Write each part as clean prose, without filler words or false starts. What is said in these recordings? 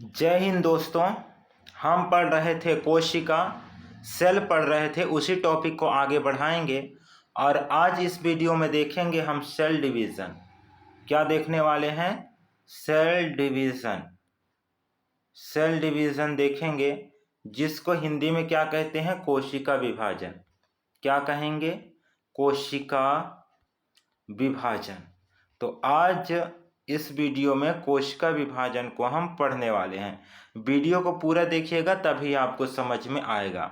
जय हिंद दोस्तों। हम पढ़ रहे थे कोशिका, सेल पढ़ रहे थे, उसी टॉपिक को आगे बढ़ाएंगे और आज इस वीडियो में देखेंगे हम सेल डिवीज़न। क्या देखने वाले हैं? Cell division. सेल डिवीज़न देखेंगे जिसको हिंदी में क्या कहते हैं? कोशिका विभाजन। क्या कहेंगे? कोशिका विभाजन। तो आज इस वीडियो में कोशिका विभाजन को हम पढ़ने वाले हैं। वीडियो को पूरा देखिएगा तभी आपको समझ में आएगा।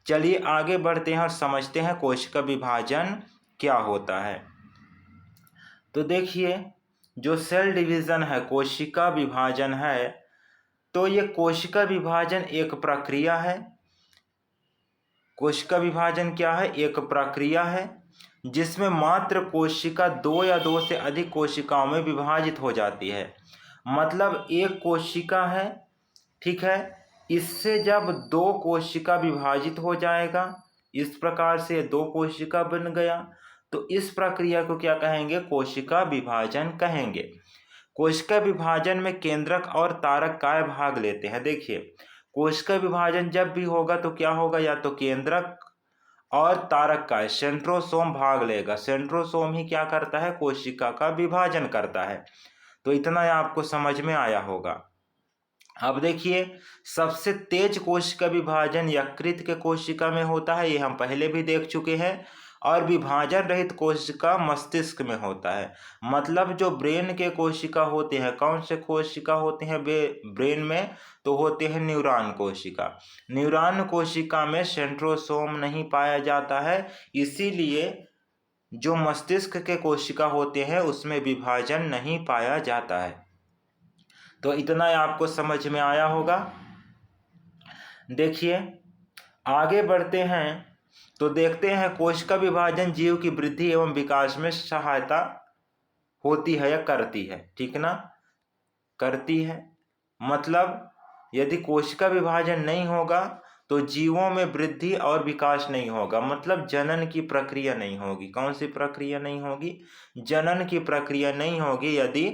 चलिए आगे बढ़ते हैं और समझते हैं कोशिका विभाजन क्या होता है। तो देखिए, जो सेल डिवीज़न है, कोशिका विभाजन है, तो ये कोशिका विभाजन एक प्रक्रिया है। कोशिका विभाजन क्या है? एक प्रक्रिया है जिसमें मात्र कोशिका दो या दो से अधिक कोशिकाओं में विभाजित हो जाती है। मतलब एक कोशिका है, ठीक है, इससे जब दो कोशिका विभाजित हो जाएगा, इस प्रकार से दो कोशिका बन गया, तो इस प्रक्रिया को क्या कहेंगे? कोशिका विभाजन कहेंगे। कोशिका विभाजन में केंद्रक और तारक काय भाग लेते हैं? देखिए, कोशिका विभाजन जब भी होगा तो क्या होगा? या तो केंद्रक और तारक काय, सेंट्रोसोम भाग लेगा। सेंट्रोसोम ही क्या करता है? कोशिका का विभाजन करता है। तो इतना आपको समझ में आया होगा। अब देखिए, सबसे तेज कोशिका विभाजन यकृत के कोशिका में होता है, ये हम पहले भी देख चुके हैं। और विभाजन रहित कोशिका मस्तिष्क में होता है। मतलब जो ब्रेन के कोशिका होते हैं, कौन से कोशिका होते हैं ब्रेन में? तो होते हैं न्यूरॉन कोशिका। न्यूरॉन कोशिका में सेंट्रोसोम नहीं पाया जाता है, इसीलिए जो मस्तिष्क के कोशिका होते हैं उसमें विभाजन नहीं पाया जाता है। तो इतना आपको समझ में आया होगा। देखिए आगे बढ़ते हैं तो देखते हैं कोशिका विभाजन जीव की वृद्धि एवं विकास में सहायता होती है या करती है, ठीक ना? करती है। मतलब यदि कोशिका विभाजन नहीं होगा तो जीवों में वृद्धि और विकास नहीं होगा, मतलब जनन की प्रक्रिया नहीं होगी। कौन सी प्रक्रिया नहीं होगी? जनन की प्रक्रिया नहीं होगी यदि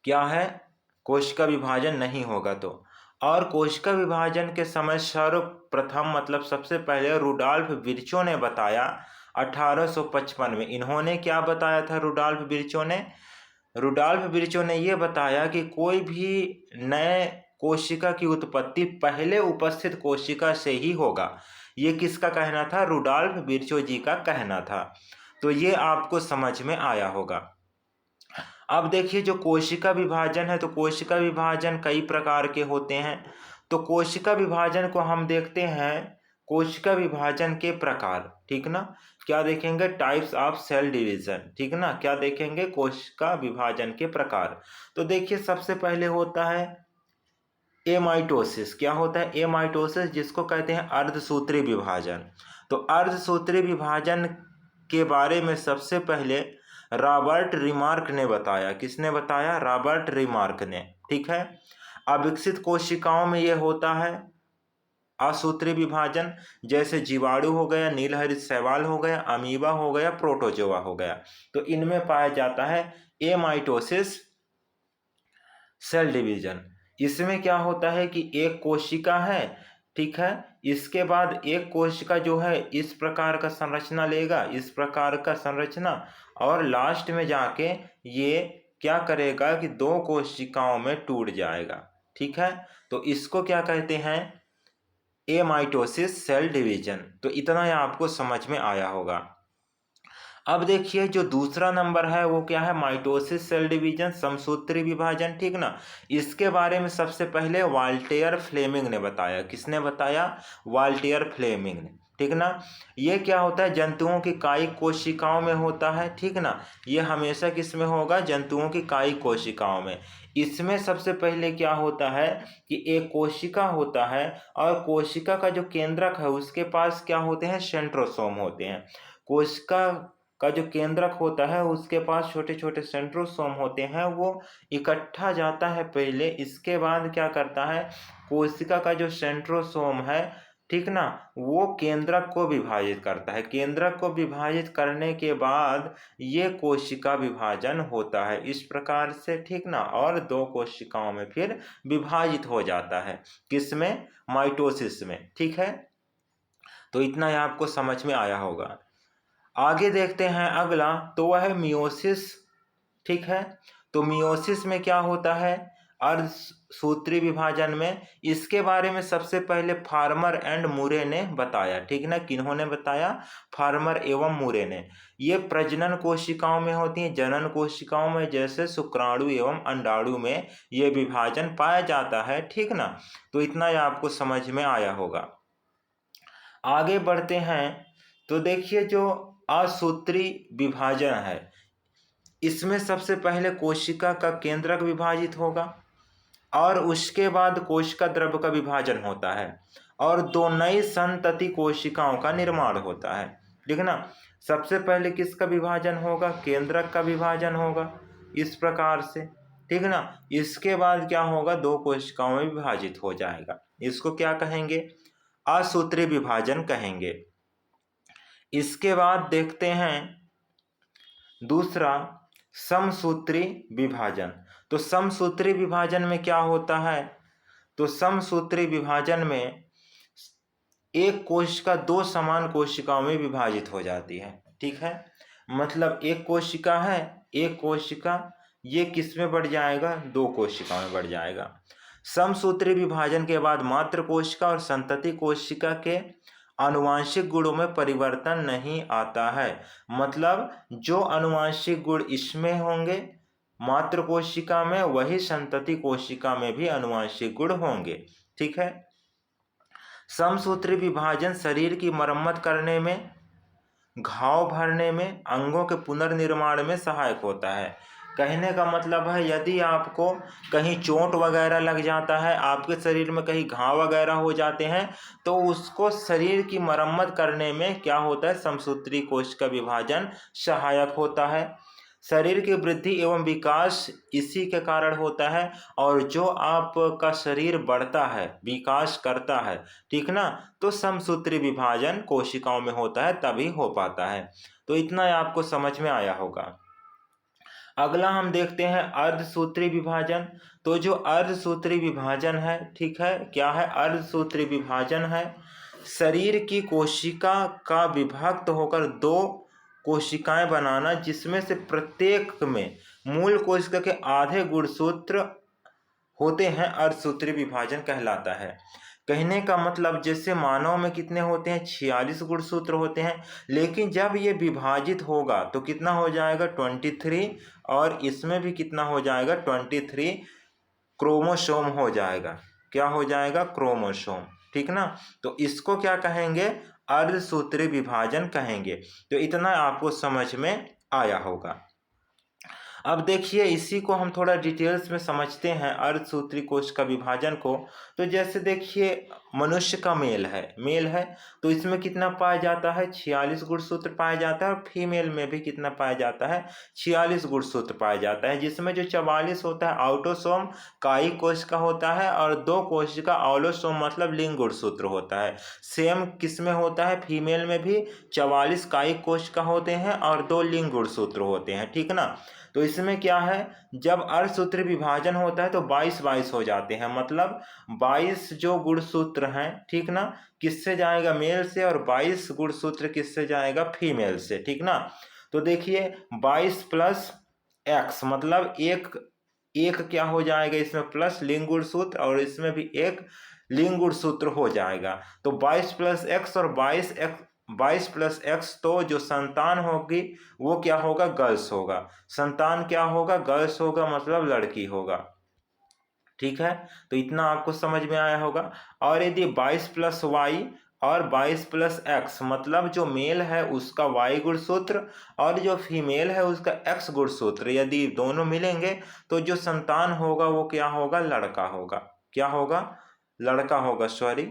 क्या है? कोशिका विभाजन नहीं होगा तो। और कोशिका विभाजन के समय सर्वप्रथम, मतलब सबसे पहले रुडॉल्फ विर्चो ने बताया 1855 में। इन्होंने क्या बताया था? रुडॉल्फ विर्चो ने यह बताया कि कोई भी नए कोशिका की उत्पत्ति पहले उपस्थित कोशिका से ही होगा। ये किसका कहना था? रुडॉल्फ विर्चो जी का कहना था। तो ये आपको समझ में आया होगा। अब देखिए, जो कोशिका विभाजन है, तो कोशिका विभाजन कई प्रकार के होते हैं। तो कोशिका विभाजन को हम देखते हैं, कोशिका विभाजन के प्रकार, ठीक ना? क्या देखेंगे? टाइप्स ऑफ सेल डिवीजन, ठीक ना? क्या देखेंगे? कोशिका विभाजन के प्रकार। तो देखिए, सबसे पहले होता है एमाइटोसिस। क्या होता है? एमाइटोसिस, जिसको कहते हैं अर्धसूत्री विभाजन। तो अर्धसूत्री विभाजन के बारे में सबसे पहले रॉबर्ट रिमार्क ने बताया। किसने बताया? रॉबर्ट रिमार्क ने, ठीक है। अविकसित कोशिकाओं में यह होता है असूत्री विभाजन, जैसे जीवाणु हो गया, नीलहरित शैवाल हो गया, अमीबा हो गया, प्रोटोजोआ हो गया। तो इनमें पाया जाता है एमाइटोसिस सेल डिवीजन। इसमें क्या होता है कि एक कोशिका है, ठीक है, इसके बाद एक कोशिका जो है इस प्रकार का संरचना लेगा, इस प्रकार का संरचना, और लास्ट में जाके ये क्या करेगा कि दो कोशिकाओं में टूट जाएगा, ठीक है। तो इसको क्या कहते हैं? Amitosis cell division. तो इतना ही आपको समझ में आया होगा। अब देखिए, जो दूसरा नंबर है वो क्या है? माइटोसिस सेल डिवीजन, समसूत्री विभाजन, ठीक ना। इसके बारे में सबसे पहले वाल्टेयर फ्लेमिंग ने बताया। किसने बताया? वाल्टेयर फ्लेमिंग ने, ठीक ना। ये क्या होता है? जंतुओं की कायिक कोशिकाओं में होता है, ठीक ना। ये हमेशा किस में होगा? जंतुओं की कायिक कोशिकाओं में। इसमें सबसे पहले क्या होता है कि एक कोशिका होता है और कोशिका का जो केंद्रक है उसके पास क्या होते हैं? सेंट्रोसोम होते हैं। कोशिका का जो केंद्रक होता है उसके पास छोटे छोटे सेंट्रोसोम होते हैं, वो इकट्ठा जाता है पहले, इसके बाद क्या करता है? कोशिका का जो सेंट्रोसोम है, ठीक ना, वो केंद्रक को विभाजित करता है। केंद्रक को विभाजित करने के बाद ये कोशिका विभाजन होता है इस प्रकार से, ठीक ना, और 2 कोशिकाओं में फिर विभाजित हो जाता है। किसमें? माइटोसिस में, ठीक है। तो इतना ही आपको समझ में आया होगा। आगे देखते हैं अगला, तो वह है मियोसिस, ठीक है। तो मियोसिस में क्या होता है? अर्धसूत्री विभाजन में। इसके बारे में सबसे पहले फार्मर एंड मुरे ने बताया, ठीक ना। किन्होंने बताया? फार्मर एवं मुरे ने। ये प्रजनन कोशिकाओं में होती हैं, जनन कोशिकाओं में जैसे शुक्राणु एवं अंडाणु में ये विभाजन पाया जाता है, ठीक ना। तो इतना ही आपको समझ में आया होगा। आगे बढ़ते हैं तो देखिए जो असूत्री विभाजन है, इसमें सबसे पहले कोशिका का केंद्रक विभाजित होगा और उसके बाद कोशिका द्रव्य का विभाजन होता है और 2 नई संतति कोशिकाओं का निर्माण होता है, ठीक ना। सबसे पहले किसका विभाजन होगा? केंद्रक का विभाजन होगा इस प्रकार से, ठीक ना। इसके बाद क्या होगा? 2 कोशिकाओं में विभाजित हो जाएगा। इसको क्या कहेंगे? असूत्री विभाजन कहेंगे। इसके बाद देखते हैं दूसरा, समसूत्री विभाजन। तो समसूत्री विभाजन में क्या होता है? तो समसूत्री विभाजन में एक कोशिका 2 समान कोशिकाओं में विभाजित हो जाती है, ठीक है। मतलब एक कोशिका है, एक कोशिका ये किस में बढ़ जाएगा? 2 कोशिकाओं में बढ़ जाएगा। समसूत्री विभाजन के बाद मात्र कोशिका और संतति कोशिका के आनुवांशिक गुणों में परिवर्तन नहीं आता है। मतलब जो आनुवांशिक गुण इसमें होंगे मात्र कोशिका में, वही संतति कोशिका में भी आनुवांशिक गुण होंगे, ठीक है। समसूत्री विभाजन शरीर की मरम्मत करने में, घाव भरने में, अंगों के पुनर्निर्माण में सहायक होता है। कहने का मतलब है यदि आपको कहीं चोट वगैरह लग जाता है, आपके शरीर में कहीं घाव वगैरह हो जाते हैं, तो उसको शरीर की मरम्मत करने में क्या होता है? समसूत्री कोश का विभाजन सहायक होता है। शरीर की वृद्धि एवं विकास इसी के कारण होता है और जो आपका शरीर बढ़ता है, विकास करता है, ठीक ना, तो समसूत्री विभाजन कोशिकाओं में होता है, तभी हो पाता है। तो इतना आपको समझ में आया होगा। अगला हम देखते हैं अर्धसूत्री विभाजन। तो जो अर्धसूत्री विभाजन है, ठीक है, क्या है? अर्धसूत्री विभाजन है शरीर की कोशिका का विभक्त होकर 2 कोशिकाएं बनाना, जिसमें से प्रत्येक में मूल कोशिका के आधे गुणसूत्र होते हैं, अर्धसूत्री विभाजन कहलाता है। कहने का मतलब जैसे मानव में कितने होते हैं? 46 गुणसूत्र होते हैं, लेकिन जब ये विभाजित होगा तो कितना हो जाएगा? 23, और इसमें भी कितना हो जाएगा? 23 क्रोमोसोम हो जाएगा। क्या हो जाएगा? क्रोमोसोम, ठीक ना। तो इसको क्या कहेंगे? अर्धसूत्री विभाजन कहेंगे। तो इतना आपको समझ में आया होगा। अब देखिए इसी को हम थोड़ा डिटेल्स में समझते हैं, अर्धसूत्री कोश का विभाजन को। तो जैसे देखिए मनुष्य का मेल है तो इसमें कितना पाया जाता है? 46 गुणसूत्र पाया जाता है, और फीमेल में भी कितना पाया जाता है? 46 गुणसूत्र पाया जाता है, जिसमें जो 44 होता है ऑटोसोम कायिक कोश का होता है और 2 कोश का ऑलोसोम मतलब लिंग गुणसूत्र होता है। सेम किस में होता है? फीमेल में भी 44 कायिक कोश का होते हैं और 2 लिंग गुणसूत्र होते हैं, ठीक ना। तो इसमें क्या है? जब अर्धसूत्री विभाजन होता है तो 22-22 हो जाते हैं, मतलब 22 जो गुणसूत्र हैं, ठीक ना, किससे जाएगा? मेल से, और 22 गुणसूत्र किससे जाएगा? फीमेल से, ठीक ना। तो देखिए 22 प्लस एक्स मतलब एक क्या हो जाएगा? इसमें प्लस लिंग गुणसूत्र और इसमें भी एक लिंग गुणसूत्र हो जाएगा। तो 22 प्लस एक्स और 22 प्लस एक्स, तो जो संतान होगी वो क्या होगा? गर्ल्स होगा। संतान क्या होगा? गर्ल्स होगा, मतलब लड़की होगा, ठीक है। तो इतना आपको समझ में आया होगा। और यदि 22 प्लस वाई और 22 प्लस एक्स मतलब जो मेल है उसका वाई गुणसूत्र और जो फीमेल है उसका एक्स गुणसूत्र, यदि दोनों मिलेंगे तो जो संतान होगा वो क्या होगा? लड़का होगा। क्या होगा? लड़का होगा, सॉरी,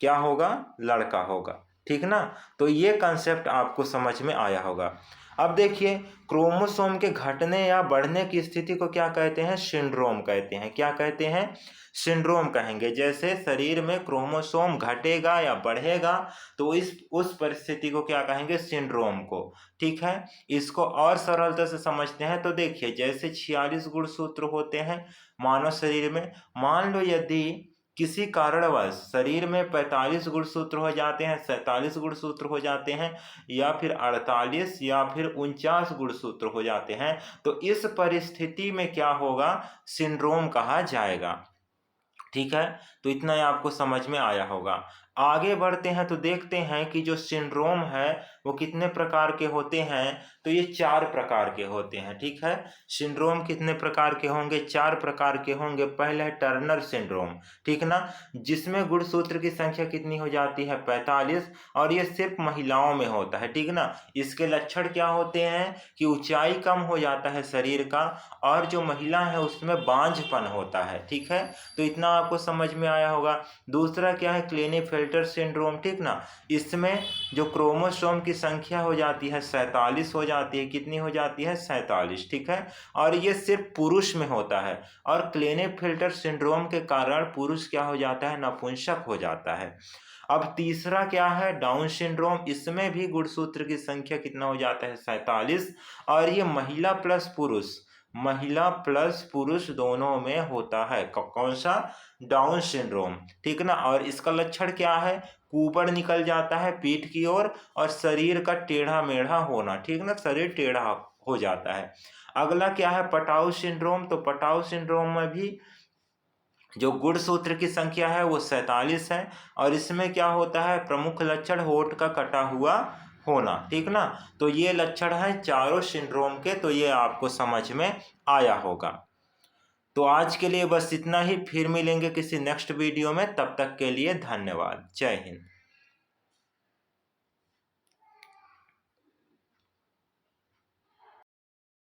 क्या होगा? लड़का होगा, ठीक ना। तो ये कंसेप्ट आपको समझ में आया होगा। अब देखिए, क्रोमोसोम के घटने या बढ़ने की स्थिति को क्या कहते हैं? सिंड्रोम कहते हैं। क्या कहते हैं? सिंड्रोम कहेंगे। जैसे शरीर में क्रोमोसोम घटेगा या बढ़ेगा तो उस परिस्थिति को क्या कहेंगे? सिंड्रोम को। ठीक है, इसको और सरलता से समझते हैं तो देखिए, जैसे 46 गुणसूत्र होते हैं मानव शरीर में, मान लो यदि किसी कारणवश शरीर में 45 गुणसूत्र हो जाते हैं, 47 गुणसूत्र हो जाते हैं, या फिर 48 या फिर 49 गुणसूत्र हो जाते हैं, तो इस परिस्थिति में क्या होगा? सिंड्रोम कहा जाएगा। ठीक है, तो इतना ही आपको समझ में आया होगा। आगे बढ़ते हैं तो देखते हैं कि जो सिंड्रोम है वो कितने प्रकार के होते हैं। तो ये 4 प्रकार के होते हैं। ठीक है, सिंड्रोम कितने प्रकार के होंगे? 4 प्रकार के होंगे। पहले है टर्नर सिंड्रोम, ठीक ना, जिसमें गुणसूत्र की संख्या कितनी हो जाती है? 45, और ये सिर्फ महिलाओं में होता है। ठीक ना, इसके लक्षण क्या होते हैं कि ऊंचाई कम हो जाता है शरीर का, और जो महिला है उसमें बांझपन होता है। ठीक है, तो इतना आपको समझ में आया होगा। दूसरा क्या है? क्लेनेफेल्टर सिंड्रोम। ठीक ना, इसमें जो क्रोमोसोम की संख्या हो जाती है 47 हो जाती है। कितनी हो जाती है? 47। ठीक है, और ये सिर्फ पुरुष में होता है, और क्लेनेफेल्टर सिंड्रोम के कारण पुरुष क्या हो जाता है? नपुंसक हो जाता है। अब तीसरा क्या है? Down syndrome. इसमें भी गुणसूत्र की संख्या कितना हो जाता है? 47, और ये महिला प्लस पुरुष दोनों में होता है। कौन सा? Down syndrome. ठीक ना, और इसका लक्षण क्या है? कुबड़ निकल जाता है पीठ की ओर, और शरीर का टेढ़ा मेढ़ा होना। ठीक ना, शरीर टेढ़ा हो जाता है। अगला क्या है? Patau syndrome. तो पटाऊ सिंड्रोम में भी जो गुणसूत्र की संख्या है वो 47 है, और इसमें क्या होता है? प्रमुख लक्षण होठ का कटा हुआ होना। ठीक ना, तो ये लक्षण है चारों सिंड्रोम के। तो ये आपको समझ में आया होगा। तो आज के लिए बस इतना ही, फिर मिलेंगे किसी नेक्स्ट वीडियो में। तब तक के लिए धन्यवाद। जय हिंद।